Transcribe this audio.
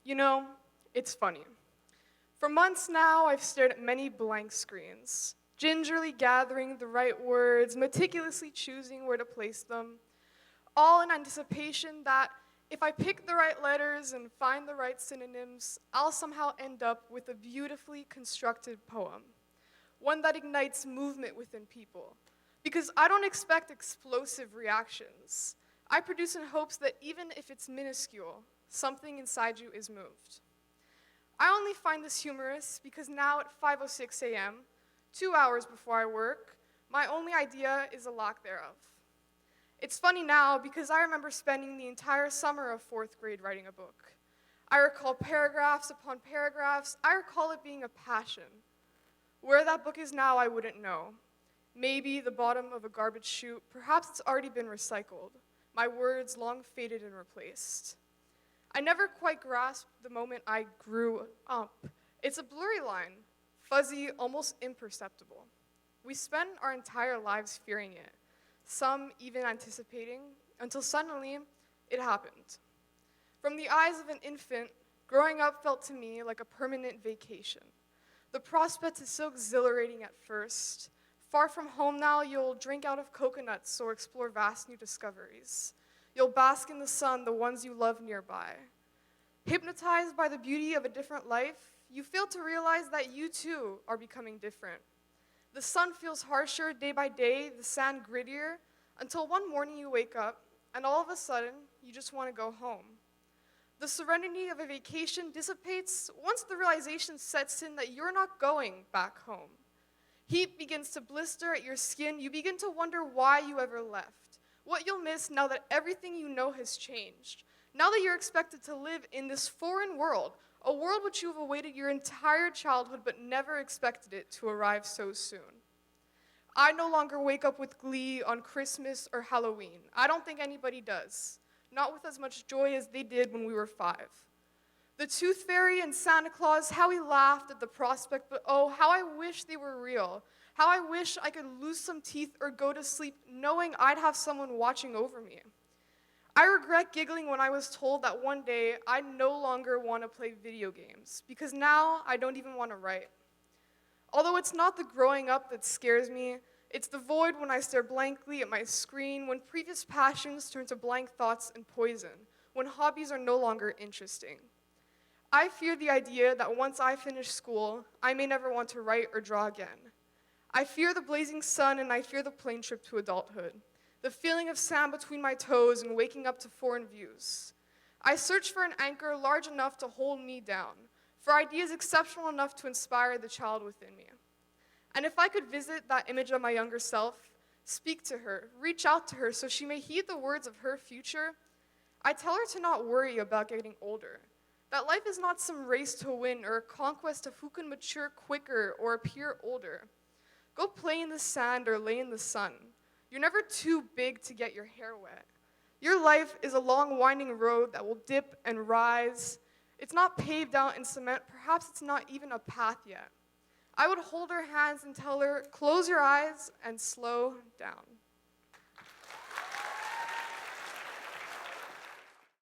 You know, it's funny. For months now, I've stared at many blank screens, gingerly gathering the right words, meticulously choosing where to place them, all in anticipation that if I pick the right letters and find the right synonyms, I'll somehow end up with a beautifully constructed poem, one that ignites movement within people. Because I don't expect explosive reactions. I produce in hopes that even if it's minuscule, something inside you is moved. I only find this humorous because now at 5:06 a.m., 2 hours before I work, my only idea is a lack thereof. It's funny now because I remember spending the entire summer of 4th grade writing a book. I recall paragraphs upon paragraphs. I recall it being a passion. Where that book is now, I wouldn't know. Maybe the bottom of a garbage chute. Perhaps it's already been recycled. My words long faded and replaced. I never quite grasped the moment I grew up. It's a blurry line, fuzzy, almost imperceptible. We spend our entire lives fearing it, some even anticipating, until suddenly it happened. From the eyes of an infant, growing up felt to me like a permanent vacation. The prospect is so exhilarating at first. Far from home now, you'll drink out of coconuts or explore vast new discoveries. You'll bask in the sun, the ones you love nearby. Hypnotized by the beauty of a different life, you fail to realize that you too are becoming different. The sun feels harsher day by day, the sand grittier, until one morning you wake up, and all of a sudden, you just want to go home. The serenity of a vacation dissipates once the realization sets in that you're not going back home. Heat begins to blister at your skin. You begin to wonder why you ever left, what you'll miss now that everything you know has changed, now that you're expected to live in this foreign world, a world which you've awaited your entire childhood but never expected it to arrive so soon. I no longer wake up with glee on Christmas or Halloween. I don't think anybody does, not with as much joy as they did when we were 5. The Tooth Fairy and Santa Claus, how we laughed at the prospect, but oh, how I wish they were real. How I wish I could lose some teeth or go to sleep knowing I'd have someone watching over me. I regret giggling when I was told that one day I no longer want to play video games, because now I don't even want to write. Although it's not the growing up that scares me, it's the void when I stare blankly at my screen, when previous passions turn to blank thoughts and poison, when hobbies are no longer interesting. I fear the idea that once I finish school, I may never want to write or draw again. I fear the blazing sun and I fear the plane trip to adulthood, the feeling of sand between my toes and waking up to foreign views. I search for an anchor large enough to hold me down, for ideas exceptional enough to inspire the child within me. And if I could visit that image of my younger self, speak to her, reach out to her so she may heed the words of her future, I tell her to not worry about getting older, that life is not some race to win or a conquest of who can mature quicker or appear older. Go play in the sand or lay in the sun. You're never too big to get your hair wet. Your life is a long, winding road that will dip and rise. It's not paved out in cement. Perhaps it's not even a path yet. I would hold her hands and tell her, close your eyes and slow down.